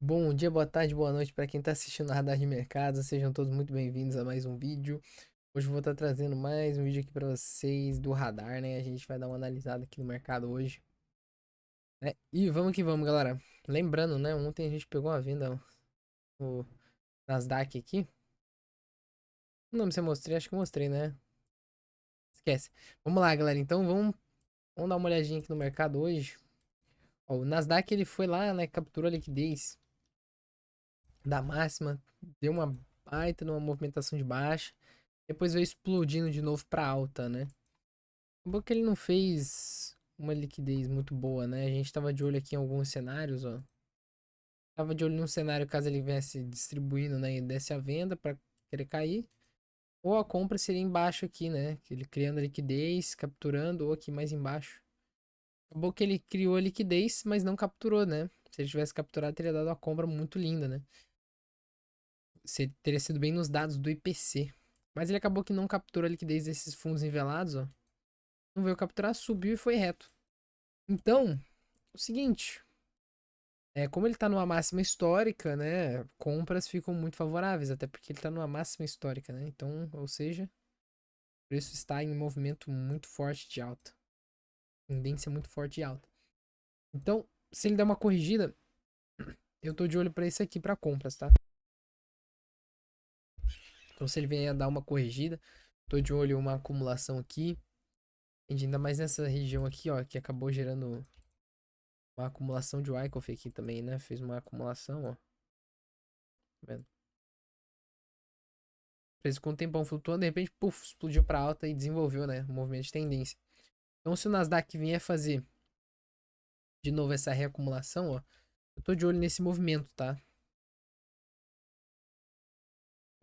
Bom dia, boa tarde, boa noite para quem está assistindo o Radar de Mercado. Sejam todos muito bem-vindos a mais um vídeo. Hoje eu vou estar trazendo mais um vídeo aqui para vocês do Radar, né? A gente vai dar uma analisada aqui no mercado hoje, né? E vamos que vamos, galera. Lembrando, né? Ontem a gente pegou a venda no Nasdaq aqui. Não lembro se eu mostrei, acho que eu mostrei, né? Esquece. Vamos lá, galera. Então vamos dar uma olhadinha aqui no mercado hoje. Ó, o Nasdaq ele foi lá, né? Capturou a liquidez da máxima, deu uma baita numa movimentação de baixa. Depois veio explodindo de novo pra alta, né? Acabou que ele não fez uma liquidez muito boa, né? A gente tava de olho aqui em alguns cenários, ó. Tava de olho num cenário caso ele viesse distribuindo, né? E desse a venda pra querer cair. Ou a compra seria embaixo aqui, né? Ele criando a liquidez, capturando, ou aqui mais embaixo. Acabou que ele criou a liquidez, mas não capturou, né? Se ele tivesse capturado, teria dado uma compra muito linda, né? Teria sido bem nos dados do IPC. Mas ele acabou que não capturou a liquidez desses fundos nivelados, ó. Não veio capturar, subiu e foi reto. Então, o seguinte, como ele tá numa máxima histórica, né? Compras ficam muito favoráveis, até porque ele tá numa máxima histórica, né? Então, ou seja, o preço está em um movimento muito forte de alta. Tendência muito forte de alta. Então, se ele der uma corrigida, eu tô de olho pra isso aqui pra compras, tá? Então, se ele vier a dar uma corrigida, tô de olho em uma acumulação aqui. Ainda mais nessa região aqui, ó, que acabou gerando uma acumulação de Wyckoff aqui também, né? Fez uma acumulação, ó. Tá vendo? Fez com um tempão flutuando, de repente, puf, explodiu pra alta e desenvolveu, né? Um movimento de tendência. Então, se o Nasdaq vier fazer de novo essa reacumulação, ó, eu tô de olho nesse movimento, tá?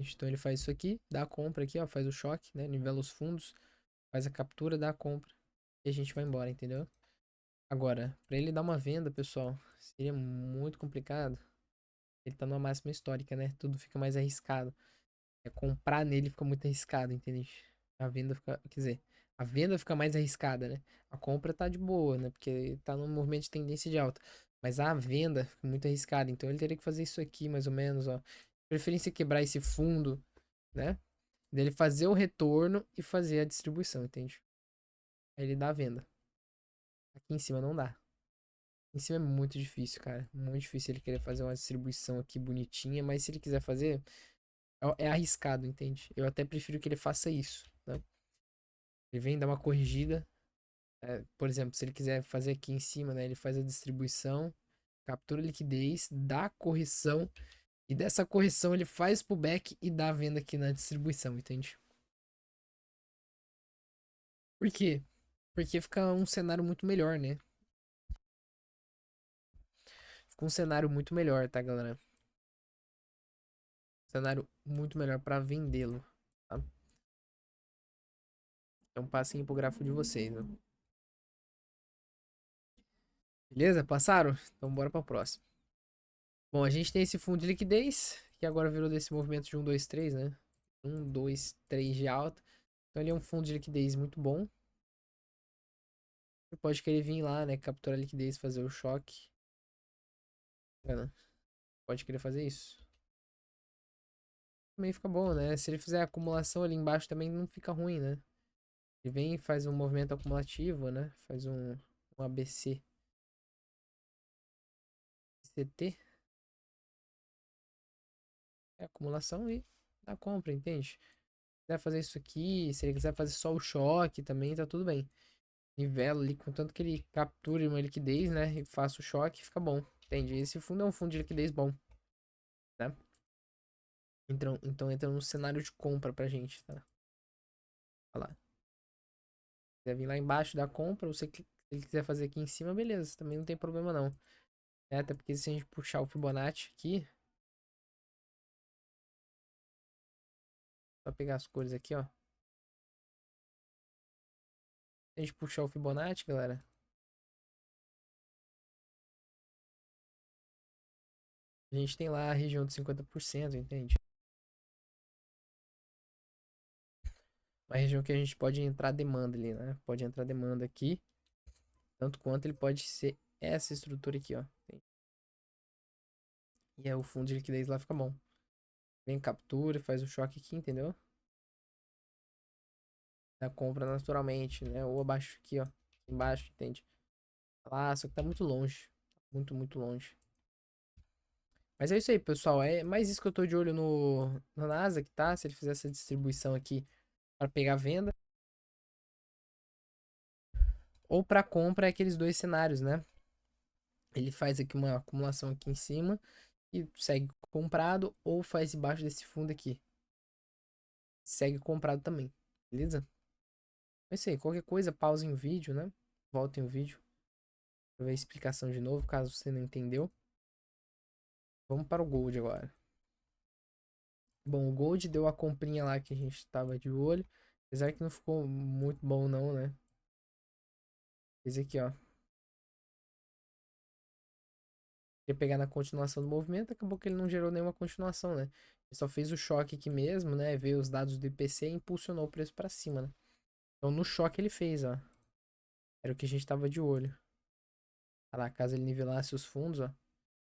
Então, ele faz isso aqui, dá a compra aqui, ó, faz o choque, né? Nivela os fundos, faz a captura, dá a compra e a gente vai embora, entendeu? Agora, pra ele dar uma venda, pessoal, seria muito complicado. Ele tá numa máxima histórica, né? Tudo fica mais arriscado. Comprar nele fica muito arriscado, entende? A venda fica, quer dizer, a venda fica mais arriscada, né? A compra tá de boa, né? Porque tá num movimento de tendência de alta. Mas a venda fica muito arriscada. Então ele teria que fazer isso aqui, mais ou menos, ó. Preferência quebrar esse fundo, né? Dele fazer o retorno e fazer a distribuição, entende? Aí ele dá a venda. Aqui em cima não dá. Aqui em cima é muito difícil, cara. Muito difícil ele querer fazer uma distribuição aqui bonitinha. Mas se ele quiser fazer, é arriscado, entende? Eu até prefiro que ele faça isso, né? Ele vem dar uma corrigida. Por exemplo, se ele quiser fazer aqui em cima, né? Ele faz a distribuição, captura a liquidez, dá a correção. E dessa correção ele faz pullback e dá a venda aqui na distribuição, entende? Por quê? Porque fica um cenário muito melhor, né? Fica um cenário muito melhor, tá, galera? Cenário muito melhor para vendê-lo, tá? Então passem pro gráfico de vocês, né? Beleza? Passaram? Então bora pra próxima. Bom, a gente tem esse fundo de liquidez, que agora virou desse movimento de 1, 2, 3, né? 1, 2, 3 de alta. Então ele é um fundo de liquidez muito bom. Você pode querer vir lá, né? Capturar a liquidez, fazer o choque. Né? Pode querer fazer isso. Também fica bom, né? Se ele fizer acumulação ali embaixo também não fica ruim, né? Ele vem e faz um movimento acumulativo, né? Faz um ABC. CT. É acumulação e dá compra, entende? Se quiser fazer isso aqui, se ele quiser fazer só o choque também, tá tudo bem. Nivela ali, contanto que ele capture uma liquidez, né? E faça o choque, fica bom. Entende? Esse fundo é um fundo de liquidez bom, né? Então entra num cenário de compra pra gente, tá? Olha lá. Se quiser vir lá embaixo da compra, se ele quiser fazer aqui em cima, beleza. Também não tem problema não. Até porque se a gente puxar o Fibonacci aqui, só pegar as cores aqui, ó. Se a gente puxar o Fibonacci, galera, a gente tem lá a região de 50%, entende? Uma região que a gente pode entrar demanda ali, né? Pode entrar demanda aqui, tanto quanto ele pode ser essa estrutura aqui, ó. E aí o fundo de liquidez lá fica bom. Vem, captura, faz o choque aqui, entendeu? Da compra naturalmente, né? Ou abaixo aqui, ó. Embaixo, entende? Ah, só que tá muito longe. Muito, muito longe. Mas é isso aí, pessoal. É mais isso que eu tô de olho no Nasdaq, tá? Se ele fizer essa distribuição aqui para pegar a venda. Ou para compra, é aqueles dois cenários, né? Ele faz aqui uma acumulação aqui em cima e segue comprado, ou faz embaixo desse fundo aqui. Segue comprado também. Beleza? É isso aí. Qualquer coisa, pausem o vídeo, né? Voltem o vídeo pra ver a explicação de novo, caso você não entendeu. Vamos para o Gold agora. Bom, o Gold deu a comprinha lá que a gente tava de olho. Apesar que não ficou muito bom não, né? Fez aqui, ó. Ia pegar na continuação do movimento, acabou que ele não gerou nenhuma continuação, né? Ele só fez o choque aqui mesmo, né? Veio os dados do IPC e impulsionou o preço para cima, né? Então no choque ele fez, ó. Era o que a gente tava de olho. Olha lá, caso ele nivelasse os fundos, ó.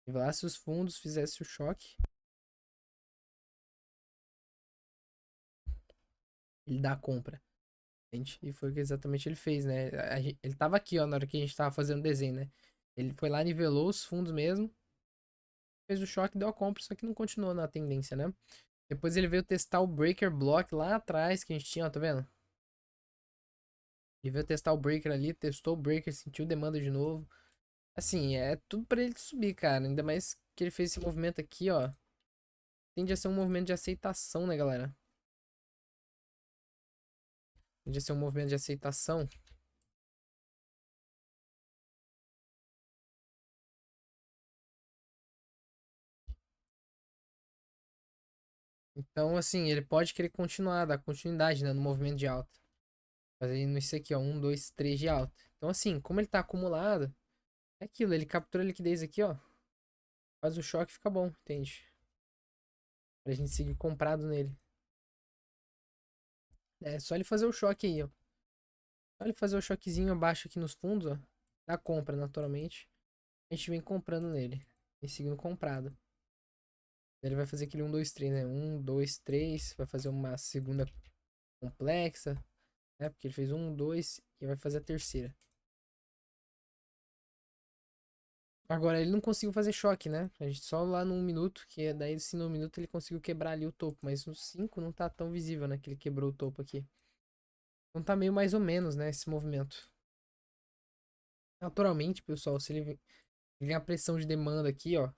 Nivelasse os fundos, fizesse o choque, ele dá a compra. Entende? E foi o que exatamente ele fez, né? Ele tava aqui, ó, na hora que a gente tava fazendo o desenho, né? Ele foi lá, nivelou os fundos mesmo, fez o choque, deu a compra, só que não continuou na tendência, né? Depois ele veio testar o breaker block lá atrás que a gente tinha, ó, tá vendo? Ele veio testar o breaker ali, testou o breaker, sentiu demanda de novo. Assim, é tudo pra ele subir, cara. Ainda mais que ele fez esse movimento aqui, ó. Tende a ser um movimento de aceitação, né, galera? Tende a ser um movimento de aceitação. Então, assim, ele pode querer continuar, dar continuidade, né, no movimento de alta. Fazendo isso aqui, ó. Um, dois, três de alta. Então, assim, como ele tá acumulado, é aquilo. Ele captura a liquidez aqui, ó. Faz o choque e fica bom, entende? Pra gente seguir comprado nele. É só ele fazer o choque aí, ó. Só ele fazer o choquezinho abaixo aqui nos fundos, ó. Da compra, naturalmente. A gente vem comprando nele. E seguindo comprado. Ele vai fazer aquele um 2 3, né? Um 2 3. Vai fazer uma segunda complexa, né? Porque ele fez um, dois e vai fazer a terceira. Agora, ele não conseguiu fazer choque, né? A gente só lá no 1 minuto, que é daí sim no 1 minuto ele conseguiu quebrar ali o topo. Mas no 5 não tá tão visível, né? Que ele quebrou o topo aqui. Então tá meio mais ou menos, né? Esse movimento. Naturalmente, pessoal, se ele ganhar pressão de demanda aqui, ó.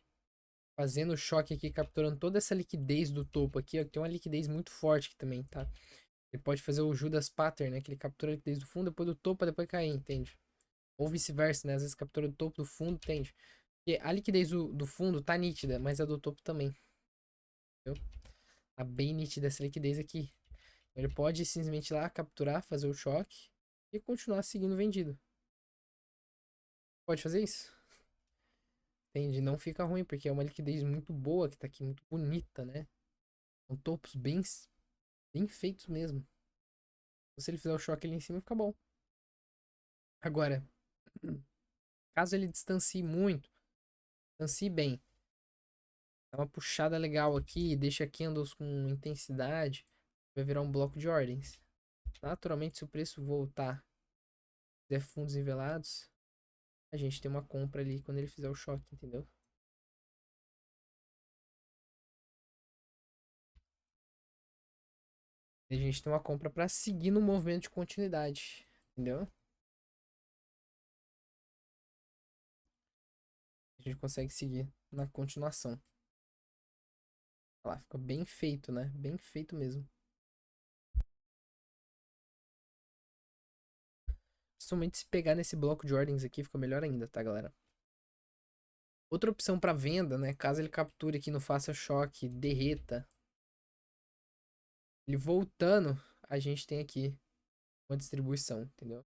Fazendo o choque aqui, capturando toda essa liquidez do topo aqui, ó. Que tem uma liquidez muito forte aqui também, tá? Ele pode fazer o Judas Pattern, né? Que ele captura a liquidez do fundo, depois do topo, pra depois cair, entende? Ou vice-versa, né? Às vezes captura do topo do fundo, entende? Porque a liquidez do fundo tá nítida, mas a do topo também. Entendeu? Tá bem nítida essa liquidez aqui. Ele pode simplesmente ir lá capturar, fazer o choque e continuar seguindo vendido. Pode fazer isso? Entende? Não fica ruim, porque é uma liquidez muito boa que tá aqui, muito bonita, né? São topos bem feitos mesmo. Se ele fizer o choque ali em cima, fica bom. Agora, caso ele distancie muito, distancie bem, dá uma puxada legal aqui, deixa candles com intensidade, vai virar um bloco de ordens. Naturalmente, se o preço voltar, fizer fundos nivelados, a gente tem uma compra ali quando ele fizer o choque, entendeu? E a gente tem uma compra para seguir no movimento de continuidade, entendeu? A gente consegue seguir na continuação. Olha lá, fica bem feito, né? Bem feito mesmo. Principalmente se pegar nesse bloco de ordens aqui, fica melhor ainda, tá, galera? Outra opção para venda, né? Caso ele capture aqui no faça choque, derreta. Ele voltando, a gente tem aqui uma distribuição, entendeu?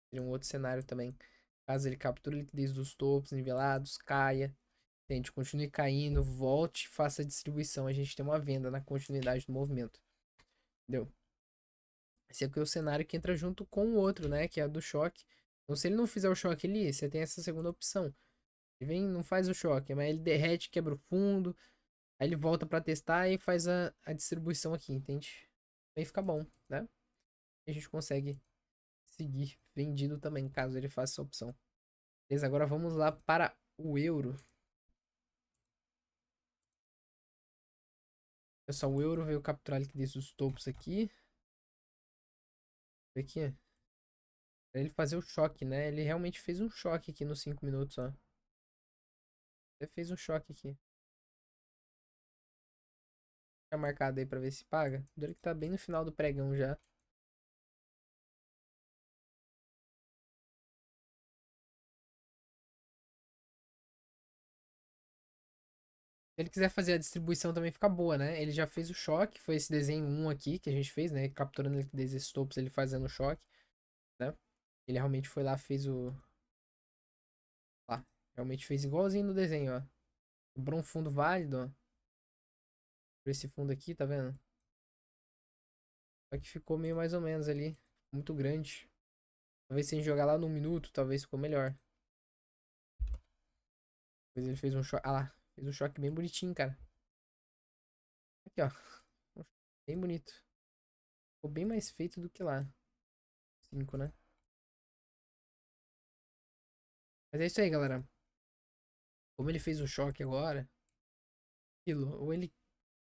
Seria um outro cenário também. Caso ele capture a liquidez dos topos nivelados, caia, entende? Continue caindo, volte, faça a distribuição. A gente tem uma venda na continuidade do movimento, entendeu? Esse aqui é o cenário que entra junto com o outro, né? Que é a do choque. Então, se ele não fizer o choque ali, você tem essa segunda opção. Ele vem, não faz o choque, mas ele derrete, quebra o fundo. Aí ele volta pra testar e faz a distribuição aqui, entende? Aí fica bom, né? E a gente consegue seguir vendido também, caso ele faça essa opção. Beleza, agora vamos lá para o euro. Pessoal, o euro veio capturar a liquidez dos topos aqui. Aqui, pra ele fazer o choque, né? Ele realmente fez um choque aqui nos 5 minutos, ó. Ele fez um choque aqui. Tá marcado aí pra ver se paga. Dura que tá bem no final do pregão já. Se ele quiser fazer a distribuição também fica boa, né? Ele já fez o choque, foi esse desenho 1 aqui que a gente fez, né? Capturando a liquidez desses topos, ele fazendo o choque, né? Ele realmente foi lá, fez o... Lá, realmente fez igualzinho no desenho, ó. Cobrou um fundo válido, ó. Por esse fundo aqui, tá vendo? Só que ficou meio mais ou menos ali. Muito grande. Talvez se a gente jogar lá no minuto, talvez ficou melhor. Depois ele fez um choque. Ah lá, fez um choque bem bonitinho, cara. Aqui, ó. Um choque bem bonito. Ficou bem mais feito do que lá. 5, né? Mas é isso aí, galera. Como ele fez o choque agora, aquilo, ou ele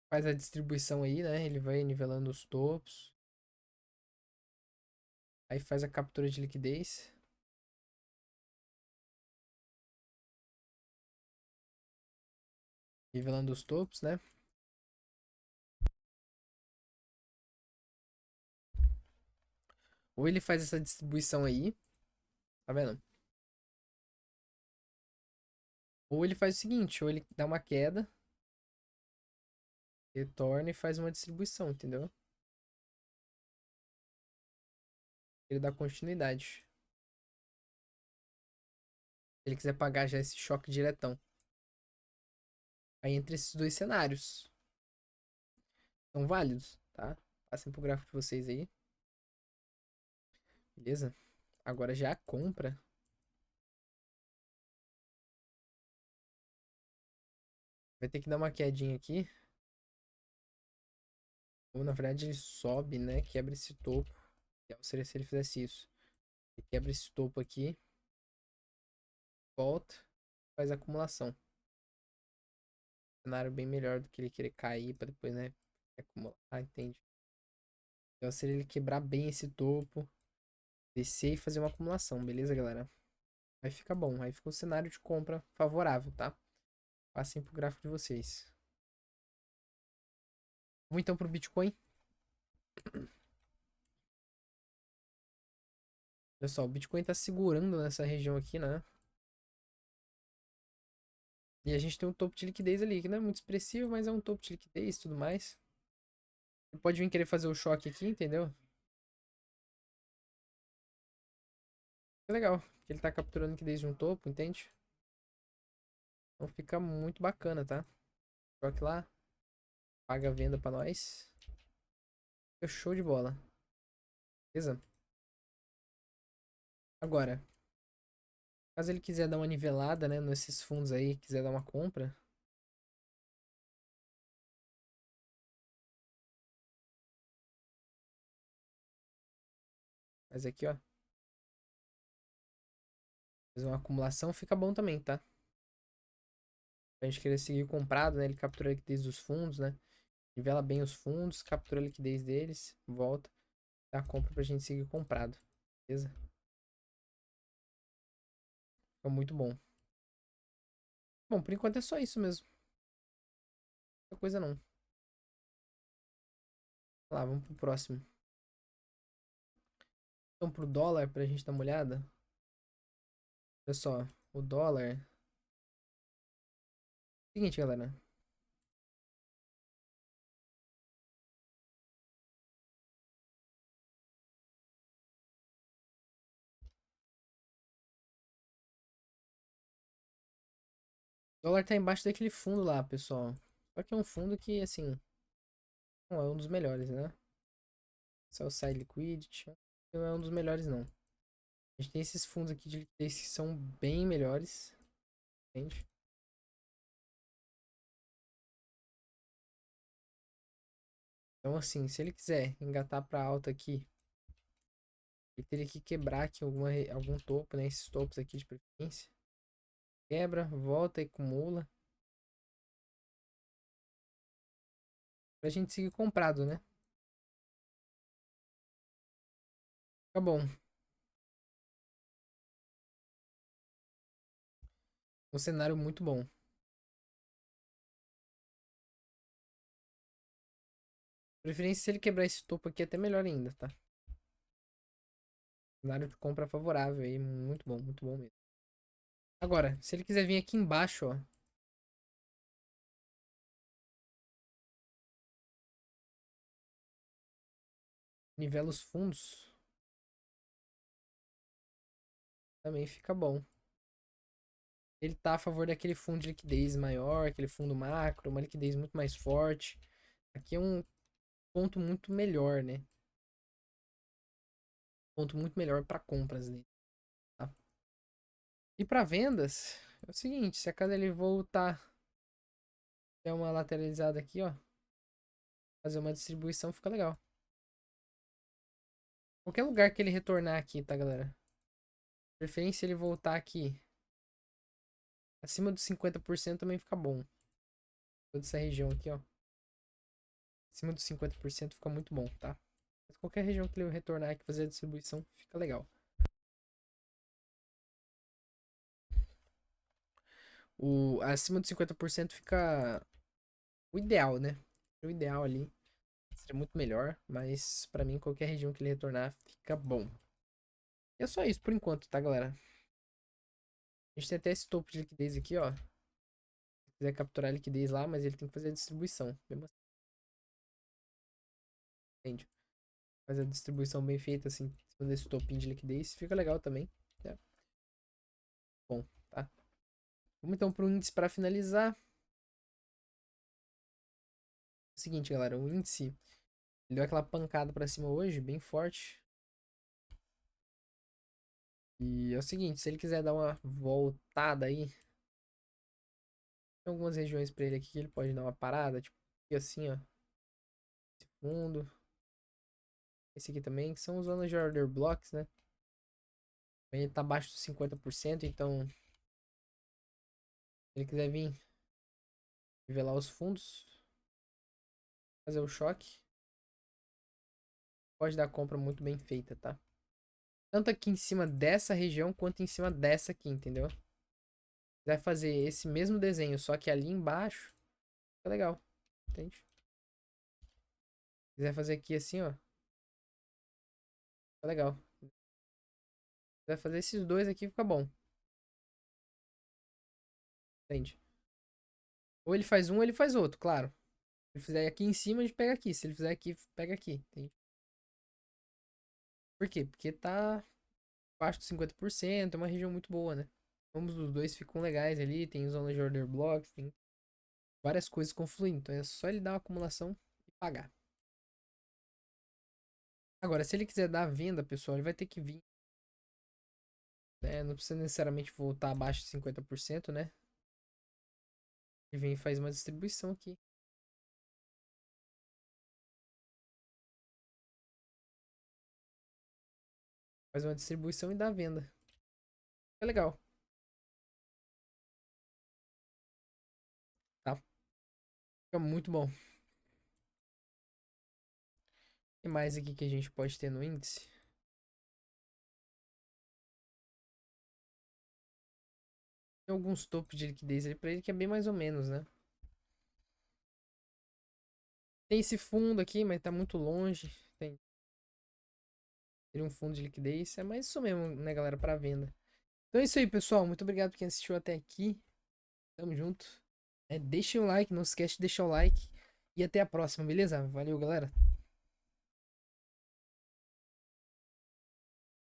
faz a distribuição aí, né? Ele vai nivelando os topos. Aí faz a captura de liquidez. Nivelando os topos, né? Ou ele faz essa distribuição aí, tá vendo? Ou ele faz o seguinte, ou ele dá uma queda, retorna e faz uma distribuição, entendeu? Ele dá continuidade. Se ele quiser pagar já esse choque diretão. Aí entre esses dois cenários. São válidos, tá? Passem pro gráfico de vocês aí. Beleza? Agora já a compra. Vai ter que dar uma quedinha aqui. Ou na verdade ele sobe, né? Quebra esse topo. Ideal seria se ele fizesse isso. Ele quebra esse topo aqui. Volta. Faz a acumulação. Cenário bem melhor do que ele querer cair pra depois, né? Acumular. Ah, entende. Então seria ele quebrar bem esse topo. Descer e fazer uma acumulação, beleza, galera? Aí fica bom. Aí fica um cenário de compra favorável, tá? Passem pro gráfico de vocês. Vamos então pro Bitcoin. Olha só, o Bitcoin tá segurando nessa região aqui, né? E a gente tem um topo de liquidez ali, que não é muito expressivo, mas é um topo de liquidez e tudo mais. Ele pode vir querer fazer o choque aqui, entendeu? É legal, porque ele tá capturando liquidez de um topo, entende? Então fica muito bacana, tá? Choque lá, paga a venda pra nós. Fica show de bola. Beleza? Agora, caso ele quiser dar uma nivelada, né, nesses fundos aí, quiser dar uma compra, faz aqui, ó. Fazer uma acumulação, fica bom também, tá? Pra gente querer seguir comprado, né? Ele captura a liquidez dos fundos, né? Nivela bem os fundos, captura a liquidez deles, volta, dá a compra pra gente seguir comprado. Beleza? Fica muito bom. Bom, por enquanto é só isso mesmo. Outra coisa não. Lá, vamos pro próximo. Então, pro dólar, pra gente dar uma olhada. Olha só, o dólar. Seguinte, galera. O dólar tá embaixo daquele fundo lá, pessoal. Só que é um fundo que, assim, não é um dos melhores, né? Sell Side Liquidity. Não é um dos melhores, não. A gente tem esses fundos aqui de liquidez que são bem melhores. Entende? Então, assim, se ele quiser engatar pra alta aqui, ele teria que quebrar aqui algum topo, né? Esses topos aqui de preferência. Quebra, volta e acumula. Pra gente seguir comprado, né? Tá bom. Um cenário muito bom. Preferência se ele quebrar esse topo aqui, é até melhor ainda, tá? Cenário de compra favorável aí. Muito bom mesmo. Agora, se ele quiser vir aqui embaixo, ó. Nivela os fundos. Também fica bom. Ele tá a favor daquele fundo de liquidez maior, aquele fundo macro, uma liquidez muito mais forte. Aqui é um ponto muito melhor, né? Ponto muito melhor para compras dele, tá? E para vendas, é o seguinte, se a casa ele voltar, der uma lateralizada aqui, ó, fazer uma distribuição, fica legal. Qualquer lugar que ele retornar aqui, tá, galera? Preferência ele voltar aqui acima dos 50% também fica bom. Toda essa região aqui, ó. Acima dos 50% fica muito bom, tá? Mas qualquer região que ele retornar aqui fazer a distribuição, fica legal. Acima dos 50% fica o ideal, né? O ideal ali seria muito melhor, mas pra mim qualquer região que ele retornar fica bom. E é só isso por enquanto, tá, galera? A gente tem até esse topo de liquidez aqui, ó. Se quiser capturar a liquidez lá, mas ele tem que fazer a distribuição. Mesmo assim, entende? Fazer a distribuição bem feita, assim, fazer esse topinho de liquidez, fica legal também, né? Bom, tá? Vamos então pro índice para finalizar. É o seguinte, galera, o índice ele deu aquela pancada pra cima hoje, bem forte. E é o seguinte, se ele quiser dar uma voltada aí, tem algumas regiões pra ele aqui que ele pode dar uma parada, tipo, aqui assim, ó. Esse fundo. Esse aqui também, que são os zonas de order blocks, né? Ele tá abaixo dos 50%, então, se ele quiser vir nivelar os fundos, fazer o choque, pode dar compra muito bem feita, tá? Tanto aqui em cima dessa região, quanto em cima dessa aqui, entendeu? Se quiser fazer esse mesmo desenho, só que ali embaixo, fica legal, entende? Se quiser fazer aqui assim, ó, fica legal. Se quiser fazer esses dois aqui, fica bom, entende? Ou ele faz um, ou ele faz outro, claro. Se ele fizer aqui em cima, a gente pega aqui. Se ele fizer aqui, pega aqui, entende? Por quê? Porque tá abaixo dos 50%, é uma região muito boa, né? Ambos os dois ficam legais ali, tem zona de order blocks, tem várias coisas confluindo. Então é só ele dar uma acumulação e pagar. Agora, se ele quiser dar a venda, pessoal, ele vai ter que vir, né? Não precisa necessariamente voltar abaixo de 50%, né? Ele vem e faz uma distribuição aqui. Faz uma distribuição e dá a venda. É legal, tá? Fica muito bom. O que mais aqui que a gente pode ter no índice? Tem alguns topos de liquidez ali pra ele que é bem mais ou menos, né? Tem esse fundo aqui, mas tá muito longe. Teria um fundo de liquidez. É mais isso mesmo, né, galera, para venda. Então é isso aí, pessoal. Muito obrigado por quem assistiu até aqui. Tamo junto. Deixa o like, não se esquece de deixar o like. E até a próxima, beleza? Valeu, galera.